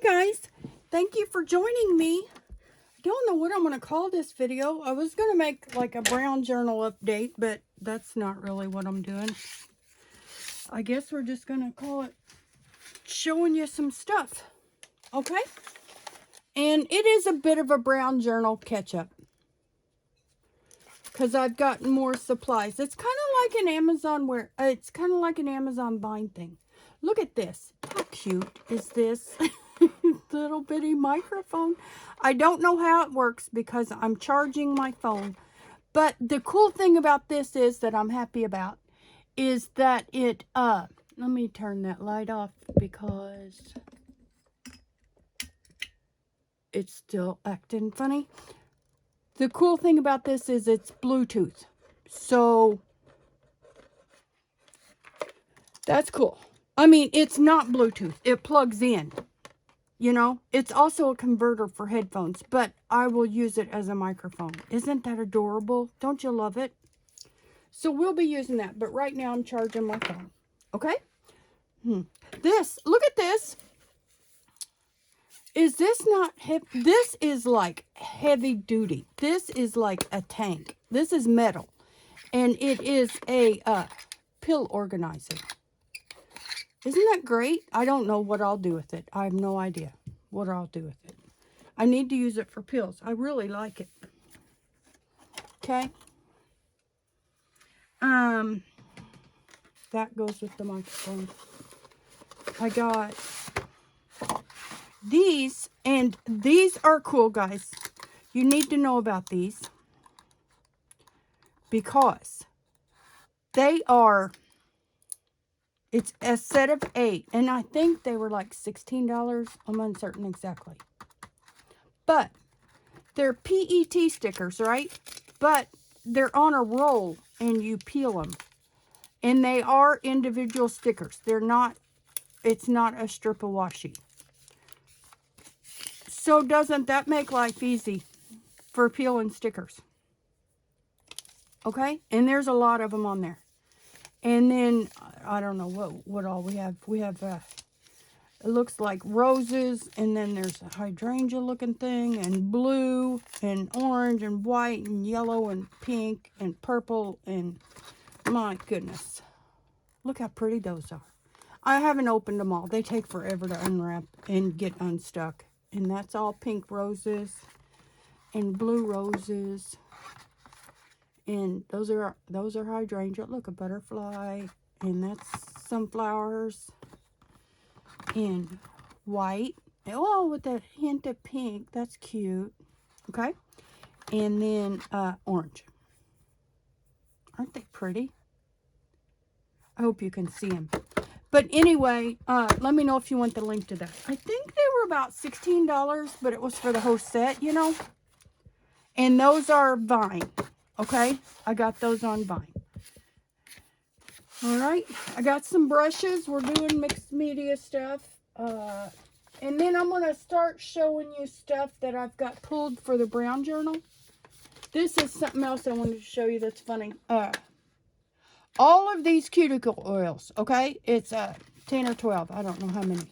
guys, thank you for joining me. I don't know what I'm going to call this video. I was going to make like a brown journal update, but that's not really what I'm doing. I guess we're just going to call it showing you some stuff. Okay? And it is a bit of a brown journal catch-up, because I've gotten more supplies. It's kind of like an Amazon Bind thing. Look at this. How cute is this little bitty microphone? I don't know how it works because I'm charging my phone. But the cool thing about this is that I'm happy about is that it, let me turn that light off because it's still acting funny. The cool thing about this is it's Bluetooth. So that's cool. I mean, it's not Bluetooth. It plugs in. You know, it's also a converter for headphones, but I will use it as a microphone. Isn't that adorable? Don't you love it? So we'll be using that, but right now I'm charging my phone. Okay? This, look at this. Is this not heavy? This is like heavy duty. This is like a tank. This is metal. And it is a pill organizer. Isn't that great? I don't know what I'll do with it. I have no idea what I'll do with it. I need to use it for pills. I really like it. Okay. That goes with the microphone. I got these, and these are cool, guys. You need to know about these because they are, it's a set of 8, and I think they were like $16. I'm uncertain exactly. But they're PET stickers, right? But they're on a roll, and you peel them. And they are individual stickers. They're not, it's not a strip of washi. So doesn't that make life easy for peeling stickers? Okay? And there's a lot of them on there. And then, I don't know what all we have. We have, it looks like roses, and then there's a hydrangea looking thing, and blue, and orange, and white, and yellow, and pink, and purple, and my goodness. Look how pretty those are. I haven't opened them all. They take forever to unwrap and get unstuck. And that's all pink roses and blue roses. And those are hydrangea. Look, a butterfly. And that's sunflowers. And white. Oh, with a hint of pink. That's cute. Okay. And then orange. Aren't they pretty? I hope you can see them. But anyway, let me know if you want the link to that. I think they were about $16, but it was for the whole set, you know. And those are Vine. Okay? I got those on Vine. Alright. I got some brushes. We're doing mixed media stuff. And then I'm going to start showing you stuff that I've got pulled for the brown journal. This is something else I wanted to show you that's funny. All of these cuticle oils, okay? It's 10 or 12. I don't know how many.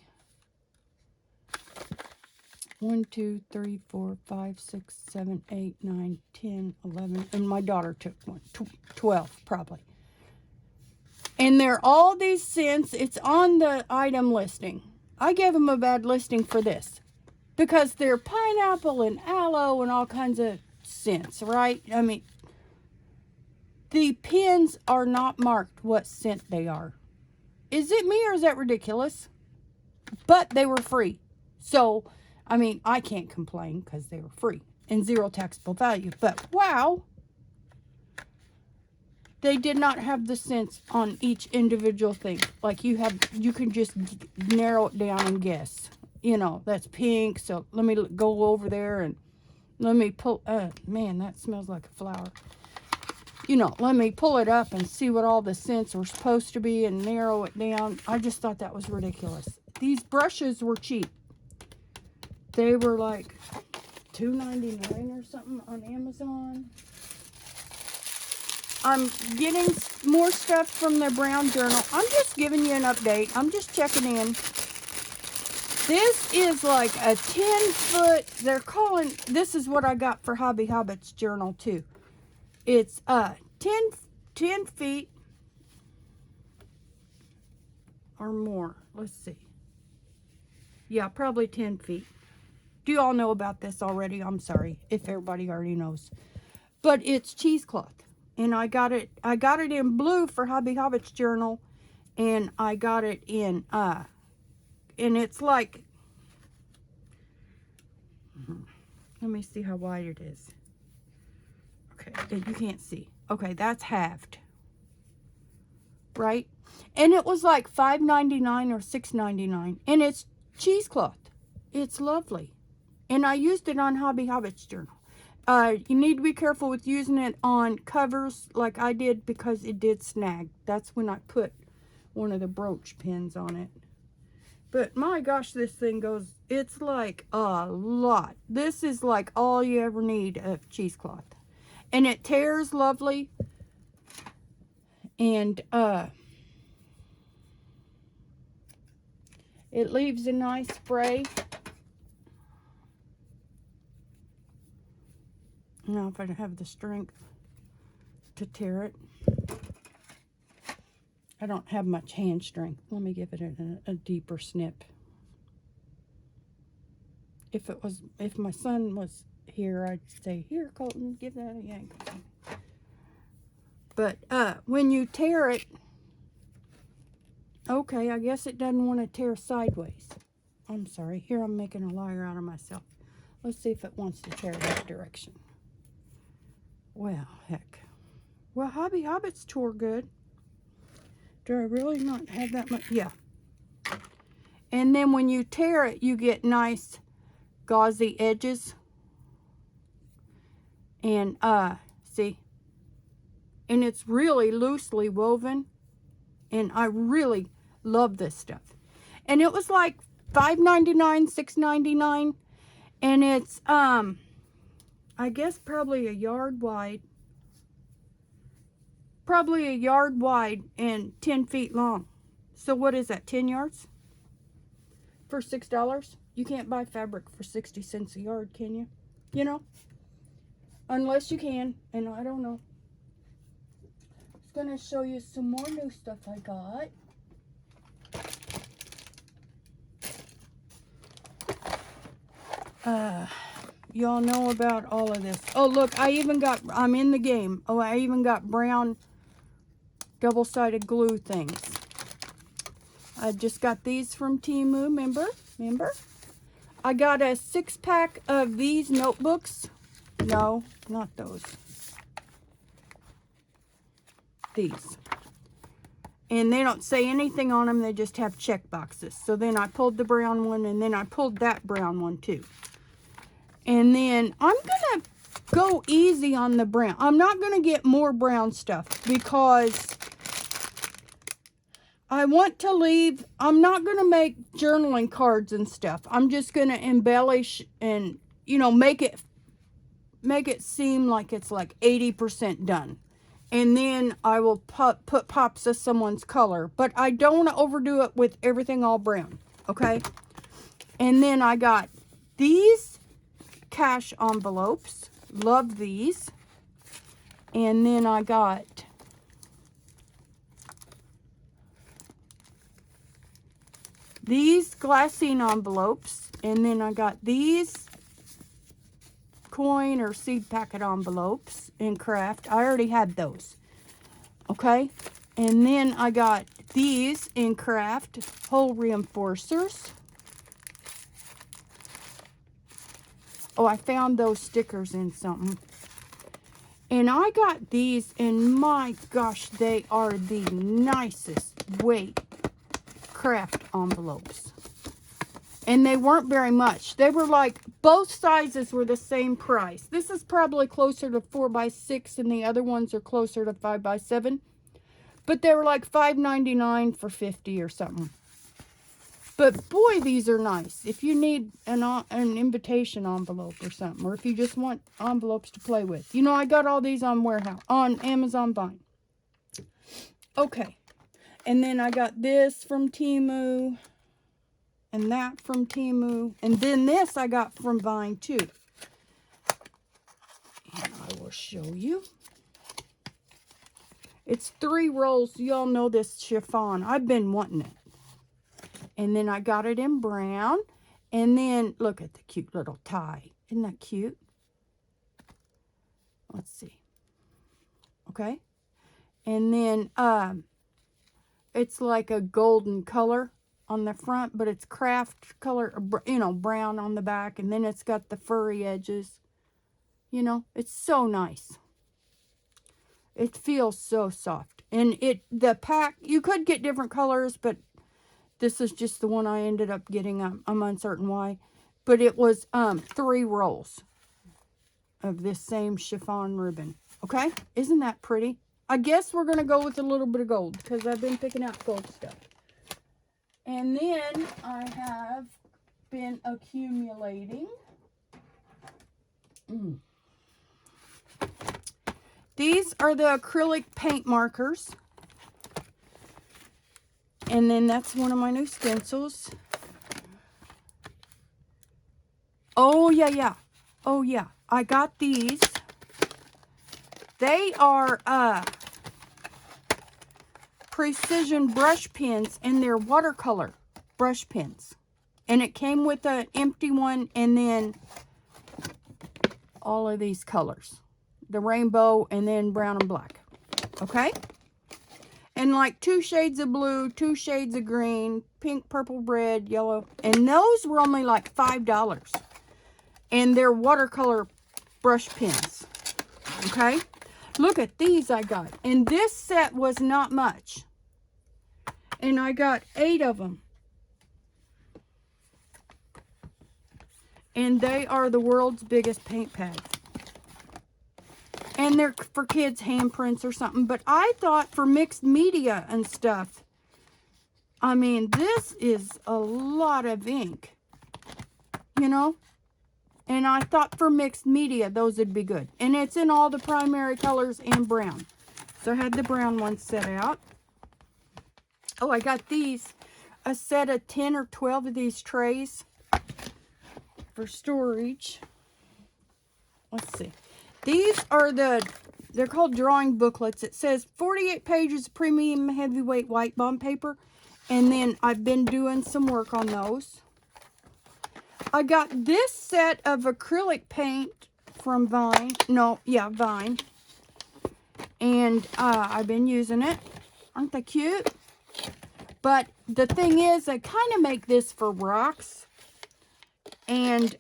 1, 2, 3, 4, 5, 6, 7, 8, 9, 10, 11. And my daughter took one. 12, probably. And they're all these scents. It's on the item listing. I gave them a bad listing for this. Because they're pineapple and aloe and all kinds of scents, right? I mean, the pins are not marked what scent they are. Is it me or is that ridiculous? But they were free. So, I mean, I can't complain because they were free and zero taxable value. But wow, they did not have the scents on each individual thing. Like you can just narrow it down and guess. You know, that's pink. So let me go over there and let me pull. Man, that smells like a flower. You know, let me pull it up and see what all the scents were supposed to be and narrow it down. I just thought that was ridiculous. These brushes were cheap. They were like $2.99 or something on Amazon. I'm getting more stuff from the brown journal. I'm just giving you an update. I'm just checking in. This is like a 10-foot, they're calling, this is what I got for Hobby Hobbit's journal too. It's 10 feet or more. Let's see. Yeah, probably 10 feet. Do you all know about this already? I'm sorry if everybody already knows. But it's cheesecloth. And I got it in blue for Hobby Hobbit's journal. And I got it in, and it's like, let me see how wide it is. Okay, you can't see. Okay, that's halved. Right? And it was like $5.99 or $6.99. And it's cheesecloth. It's lovely. And I used it on Hobby Hobbit's journal. You need to be careful with using it on covers like I did because it did snag. That's when I put one of the brooch pins on it. But my gosh, this thing goes, it's like a lot. This is like all you ever need of cheesecloth. And it tears lovely. And it leaves a nice spray. Now if I have the strength to tear it. I don't have much hand strength. Let me give it a deeper snip. If my son was here, I'd say, here, Colton, give that a yank. But when you tear it, okay, I guess it doesn't want to tear sideways. I'm sorry. Here I'm making a liar out of myself. Let's see if it wants to tear that direction. Well, heck. Well, Hobby Hobbit's tore good. Do I really not have that much? Yeah. And then when you tear it, you get nice gauzy edges. And, see? And it's really loosely woven. And I really love this stuff. And it was like $5.99, $6.99. And it's, I guess probably a yard wide. Probably a yard wide and 10 feet long. So what is that, 10 yards? For $6? You can't buy fabric for 60 cents a yard, can you? You know? Unless you can, and I don't know. I was going to show you some more new stuff I got. Y'all know about all of this. Oh, look, I'm in the game. Oh, I even got brown double-sided glue things. I just got these from Temu, remember? I got a 6-pack of these notebooks. No, not those. These. And they don't say anything on them, they just have check boxes. So then I pulled the brown one, and then I pulled that brown one too. And then I'm going to go easy on the brown. I'm not going to get more brown stuff because I want to leave, I'm not going to make journaling cards and stuff. I'm just going to embellish and, you know, make it seem like it's like 80% done. And then I will put pops of someone's color. But I don't want to overdo it with everything all brown. Okay? And then I got these cash envelopes. Love these. And then I got these glassine envelopes. And then I got these coin or seed packet envelopes in craft. I already had those. Okay? And then I got these in craft hole reinforcers. Oh, I found those stickers in something. And I got these, and my gosh, they are the nicest weight craft envelopes. And they weren't very much. They were like, both sizes were the same price. This is probably closer to 4x6, and the other ones are closer to 5x7. But they were like $5.99 for 50 or something. But boy, these are nice. If you need an invitation envelope or something, or if you just want envelopes to play with. You know, I got all these on Amazon Vine. Okay. And then I got this from Temu. and that from Temu. And then this I got from Vine too. And I will show you. It's 3 rolls. Y'all know this chiffon. I've been wanting it. And then I got it in brown. And then look at the cute little tie. Isn't that cute? Let's see. Okay. And then it's like a golden color on the front, but it's craft color, you know, brown on the back. And then it's got the furry edges. You know, it's so nice. It feels so soft. And the pack, you could get different colors, but this is just the one I ended up getting. I'm uncertain why. But it was 3 rolls of this same chiffon ribbon. Okay? Isn't that pretty? I guess we're going to go with a little bit of gold because I've been picking out gold stuff. And then I have been accumulating. These are the acrylic paint markers. And then that's one of my new stencils. Oh, yeah. Oh, yeah. I got these. They are precision brush pens, and they're watercolor brush pens. And it came with an empty one and then all of these colors. The rainbow and then brown and black. Okay? And like 2 shades of blue, 2 shades of green, pink, purple, red, yellow. And those were only like $5. And they're watercolor brush pens. Okay? Look at these I got. And this set was not much. And I got 8 of them. And they are the world's biggest paint pads. And they're for kids' handprints or something. But I thought for mixed media and stuff, I mean, this is a lot of ink. You know? And I thought for mixed media, those would be good. And it's in all the primary colors and brown. So I had the brown one set out. Oh, I got these. A set of 10 or 12 of these trays for storage. Let's see. These are they're called drawing booklets. It says 48 pages of premium heavyweight white bond paper. And then I've been doing some work on those. I got this set of acrylic paint from Vine. Vine. And I've been using it. Aren't they cute? But the thing is, I kind of make this for rocks. And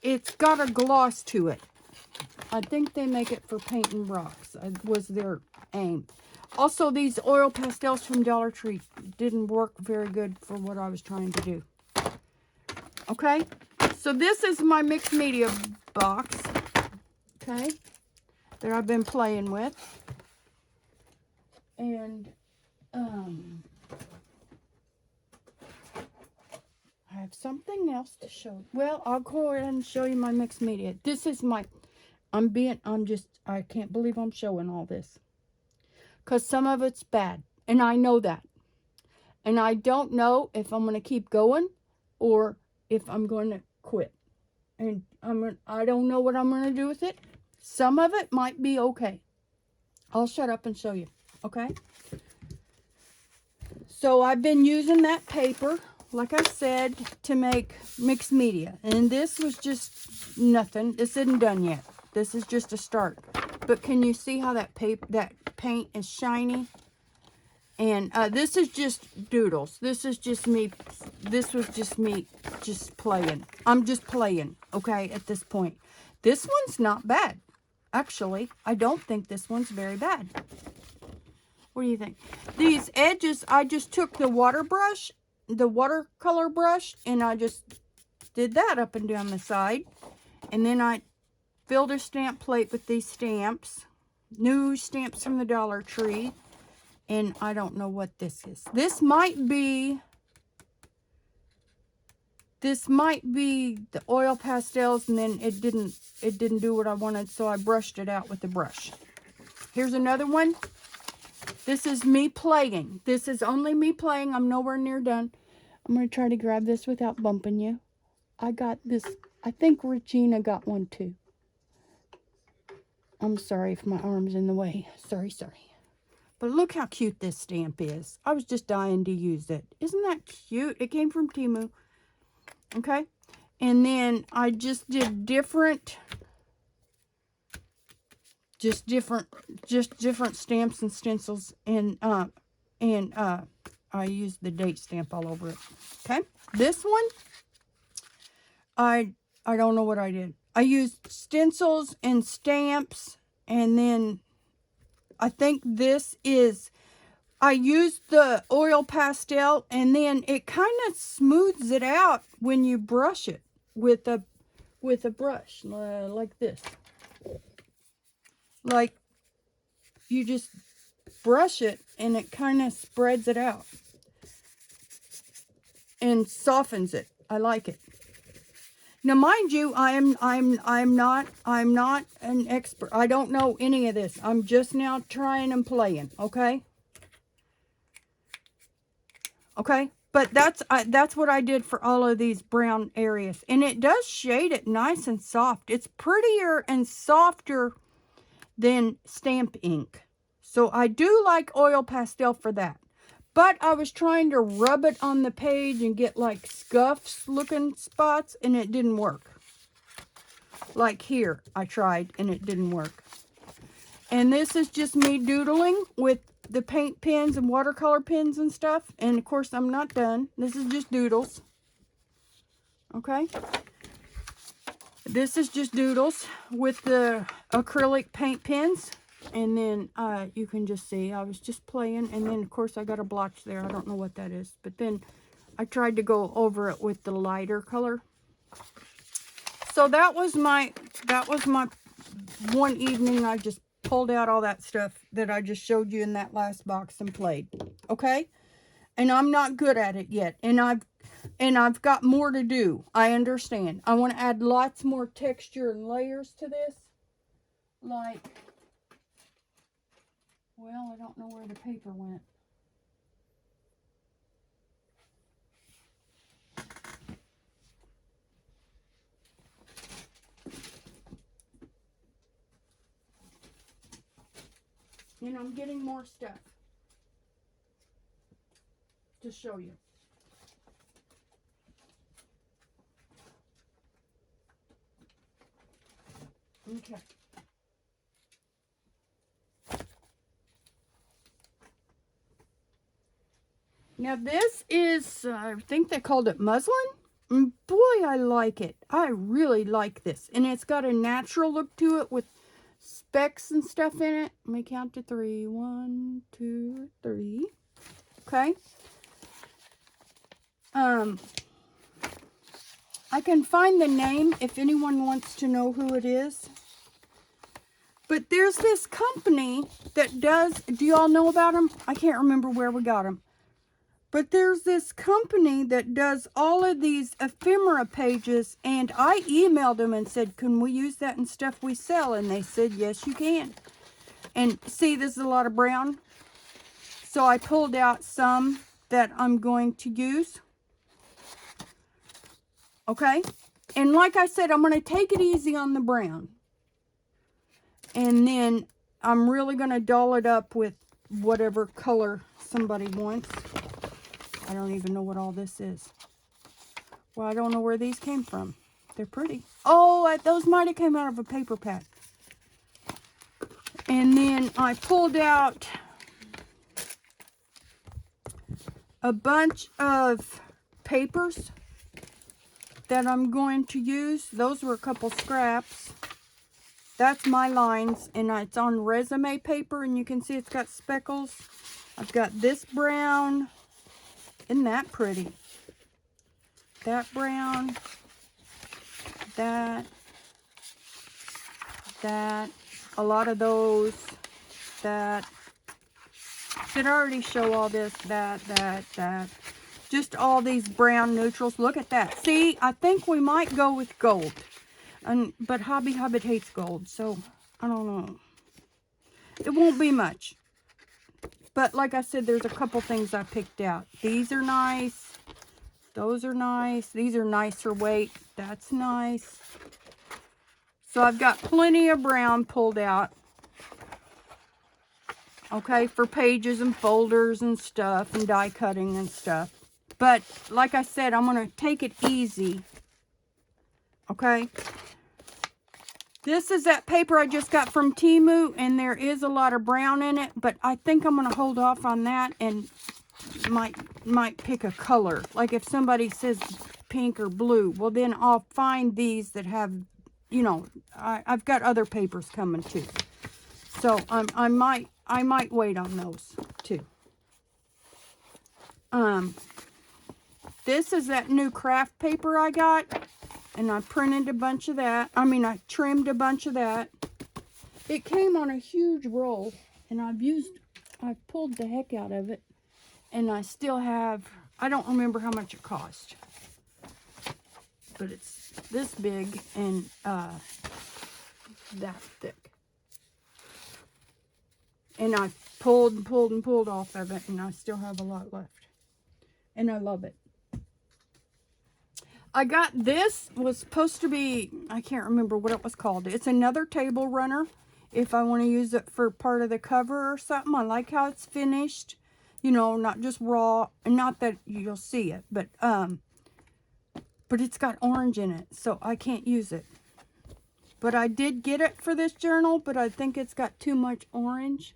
it's got a gloss to it. I think they make it for painting rocks. Was their aim. Also, these oil pastels from Dollar Tree didn't work very good for what I was trying to do. Okay, so this is my mixed media box, okay, that I've been playing with. And I have something else to show. Well, I'll go ahead and show you my mixed media. This is my, I can't believe I'm showing all this. Because some of it's bad, and I know that. And I don't know if I'm going to keep going or if I'm going to quit. And I don't know what I'm going to do with it. Some of it might be okay. I'll shut up and show you. Okay? So I've been using that paper, like I said, to make mixed media. And this was just nothing. This isn't done yet. This is just a start. But can you see how that paint is shiny? And this is just doodles. This is just me. This was just me just playing. I'm just playing, okay, at this point. This one's not bad. Actually, I don't think this one's very bad. What do you think? These edges, I just took the watercolor brush, and I just did that up and down the side. And then I filled a stamp plate with these stamps. New stamps from the Dollar Tree. And I don't know what this is. This might be the oil pastels, and then it didn't do what I wanted, so I brushed it out with the brush. Here's another one. This is me playing. This is only me playing. I'm nowhere near done. I'm going to try to grab this without bumping you. I got this. I think Regina got one too. I'm sorry if my arm's in the way. Sorry. But look how cute this stamp is. I was just dying to use it. Isn't that cute? It came from Temu. Okay. And then I just did different stamps and stencils, and I used the date stamp all over it. Okay. This one, I don't know what I did. I used stencils and stamps, and then I think this is, I used the oil pastel, and then it kind of smooths it out when you brush it with a brush like this. Like, you just brush it and it kind of spreads it out and softens it. I like it. Now, mind you, I'm not an expert. I don't know any of this. I'm just now trying and playing, okay? Okay? But that's what I did for all of these brown areas. And it does shade it nice and soft. It's prettier and softer than stamp ink. So I do like oil pastel for that. But I was trying to rub it on the page and get like scuffs looking spots, and it didn't work. Like here, I tried and it didn't work. And this is just me doodling with the paint pens and watercolor pens and stuff. And of course, I'm not done. This is just doodles. Okay. This is just doodles with the acrylic paint pens. And then you can just see I was just playing. And then, of course, I got a blotch there. I don't know what that is. But then I tried to go over it with the lighter color. So that was my one evening. I just pulled out all that stuff that I just showed you in that last box and played. Okay? And I'm not good at it yet. And I've got more to do. I understand. I want to add lots more texture and layers to this. Like, well, I don't know where the paper went. And I'm getting more stuff to show you. Okay. Now this is, I think they called it muslin. And boy, I like it. I really like this. And it's got a natural look to it with specks and stuff in it. Let me count to 3. 1, 2, 3. Okay. I can find the name if anyone wants to know who it is. But there's this company that does, do you all know about them? I can't remember where we got them. But there's this company that does all of these ephemera pages, and I emailed them and said, can we use that in stuff we sell? And they said, yes, you can. And see, this is a lot of brown. So I pulled out some that I'm going to use. Okay? And like I said, I'm going to take it easy on the brown. And then I'm really going to doll it up with whatever color somebody wants. I don't even know what all this is. Well, I don't know where these came from. They're pretty. Oh, those might have came out of a paper pack. And then I pulled out a bunch of papers that I'm going to use. Those were a couple scraps. That's my lines, and it's on resume paper, and you can see it's got speckles. I've got this brown. Isn't that pretty? That brown, that, a lot of those, that. Did I already show all this? That. Just all these brown neutrals. Look at that. See, I think we might go with gold. But Hobby Hobbit hates gold, so I don't know. It won't be much. But like I said, there's a couple things I picked out. These are nice. Those are nice. These are nicer weight. That's nice. So I've got plenty of brown pulled out. Okay, for pages and folders and stuff and die cutting and stuff. But like I said, I'm going to take it easy. Okay. This is that paper I just got from Temu, and there is a lot of brown in it, but I think I'm going to hold off on that and might pick a color. Like if somebody says pink or blue, well then I'll find these that have, you know, I've got other papers coming too. So I might wait on those too. This is that new craft paper I got, and I printed a bunch of that. I mean, I trimmed a bunch of that. It came on a huge roll, and I've pulled the heck out of it, and I still have, I don't remember how much it cost, but it's this big and that thick. And I pulled and pulled and pulled off of it, and I still have a lot left. And I love it. I got this, was supposed to be, I can't remember what it was called. It's another table runner. If I want to use it for part of the cover or something. I like how it's finished. You know, not just raw. And not that you'll see it. But it's got orange in it. So I can't use it. But I did get it for this journal. But I think it's got too much orange.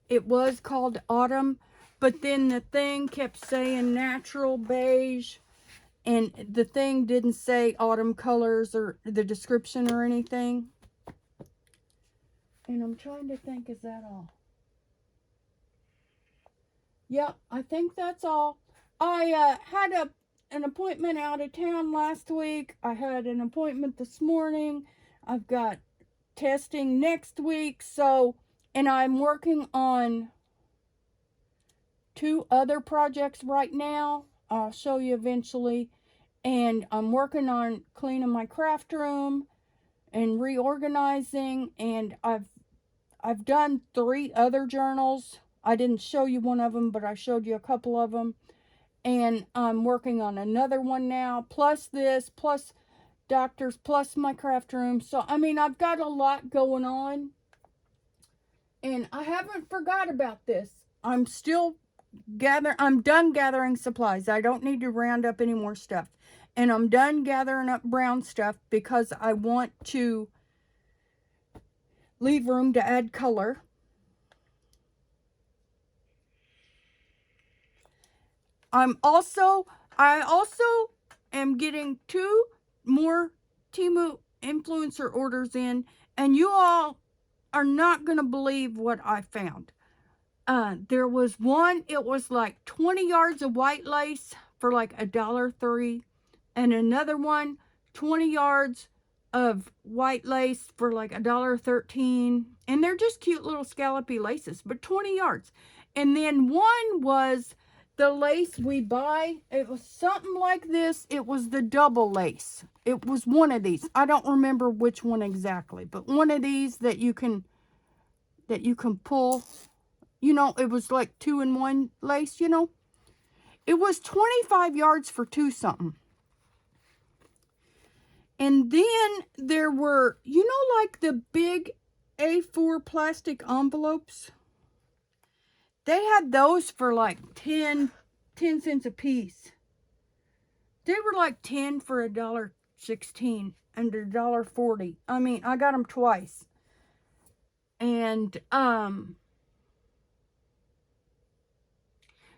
It was called Autumn. But then the thing kept saying natural beige. And the thing didn't say autumn colors or the description or anything. And I'm trying to think, is that all? Yep, I think that's all. I had an appointment out of town last week. I had an appointment this morning. I've got testing next week. So, and I'm working on 2 other projects right now. I'll show you eventually. And I'm working on cleaning my craft room and reorganizing. And I've done 3 other journals. I didn't show you one of them, but I showed you a couple of them. And I'm working on another one now, plus this, plus doctors, plus my craft room. So, I mean, I've got a lot going on. And I haven't forgot about this. I'm done gathering supplies. I don't need to round up any more stuff. And I'm done gathering up brown stuff because I want to leave room to add color. I also am getting 2 more Temu influencer orders in, and you all are not going to believe what I found. There was one, it was like 20 yards of white lace for like $1.03. And another one, 20 yards of white lace for like $1.13. And they're just cute little scallopy laces, but 20 yards. And then one was the lace we buy. It was something like this. It was the double lace. It was one of these. I don't remember which one exactly, but one of these that you can pull. You know, it was like 2-in-1 lace, you know. It was 25 yards for 2 something. And then there were, you know, like the big A4 plastic envelopes. They had those for like 10 cents a piece. They were like 10 for $1.16 and $1.40. I mean, I got them twice. And,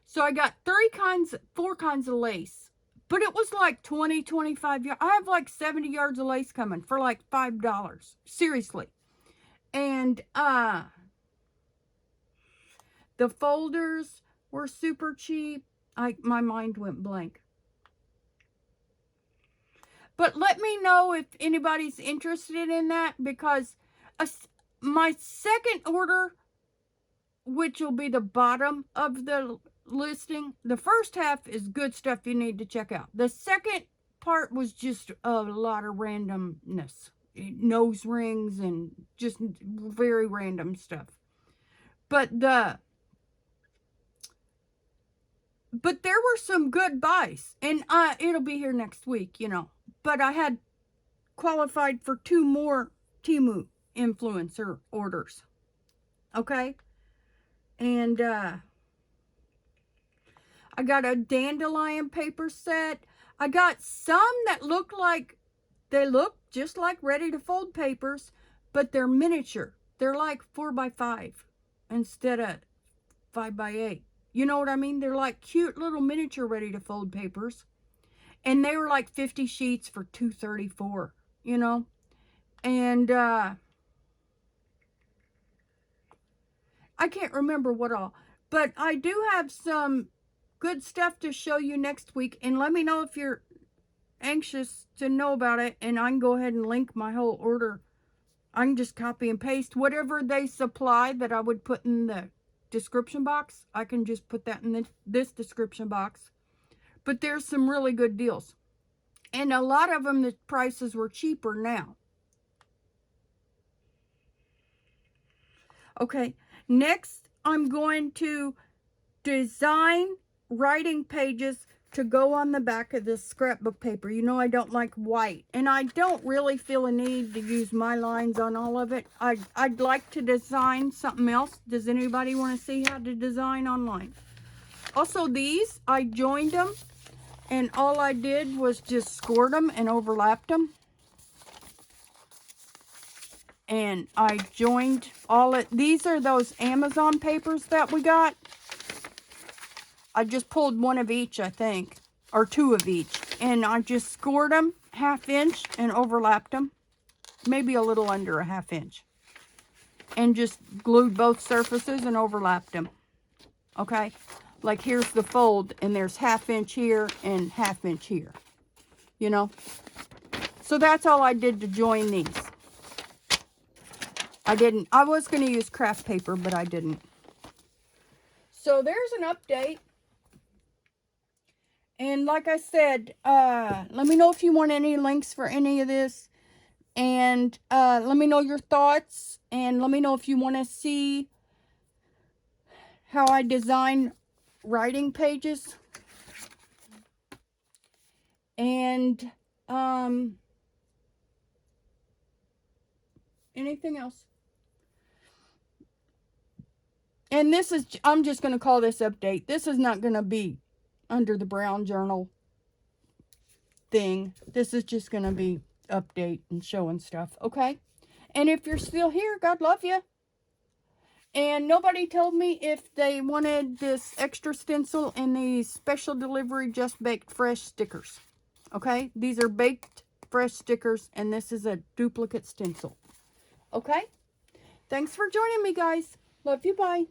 so I got 4 kinds of lace. But it was like 20, 25 yards. I have like 70 yards of lace coming for like $5. Seriously. And the folders were super cheap. My mind went blank. But let me know if anybody's interested in that, because my second order, which will be the bottom of the listing, the first half is good stuff you need to check out. The second part was just a lot of randomness, nose rings and just very random stuff. But the But there were some good buys. And it'll be here next week, you know. But I had qualified for 2 more Temu influencer orders. Okay? And I got a dandelion paper set. I got some that look like, they look just like ready to fold papers, but they're miniature. They're like 4x5 instead of 5x8. You know what I mean? They're like cute little miniature ready to fold papers. And they were like 50 sheets for $2.34, you know? And I can't remember what all. But I do have some good stuff to show you next week. And let me know if you're anxious to know about it. And I can go ahead and link my whole order. I can just copy and paste whatever they supply that I would put in the description box. I can just put that in this description box. But there's some really good deals. And a lot of them, the prices were cheaper now. Okay, next I'm going to design writing pages to go on the back of this scrapbook paper. You know I don't like white, and I don't really feel a need to use my lines on all of it. I'd like to design something else. Does anybody want to see how to design online? Also, these, I joined them, and all I did was just scored them and overlapped them. And I joined all it. These are those Amazon papers that we got. I just pulled one of each, I think, or 2 of each. And I just scored them 1/2 inch and overlapped them. Maybe a little under a 1/2 inch. And just glued both surfaces and overlapped them. Okay? Like here's the fold, and there's 1/2 inch here and 1/2 inch here. You know? So that's all I did to join these. I was going to use craft paper, but I didn't. So there's an update. And like I said, let me know if you want any links for any of this. And let me know your thoughts. And let me know if you want to see how I design writing pages. And anything else. And this is, I'm just going to call this update. This is not going to be under the Brown Journal thing. This is just going to be update and showing stuff, okay? And if you're still here, God love you. And nobody told me if they wanted this extra stencil and these special delivery Just Baked Fresh stickers, okay? These are baked fresh stickers, and this is a duplicate stencil, okay? Thanks for joining me, guys. Love you, bye.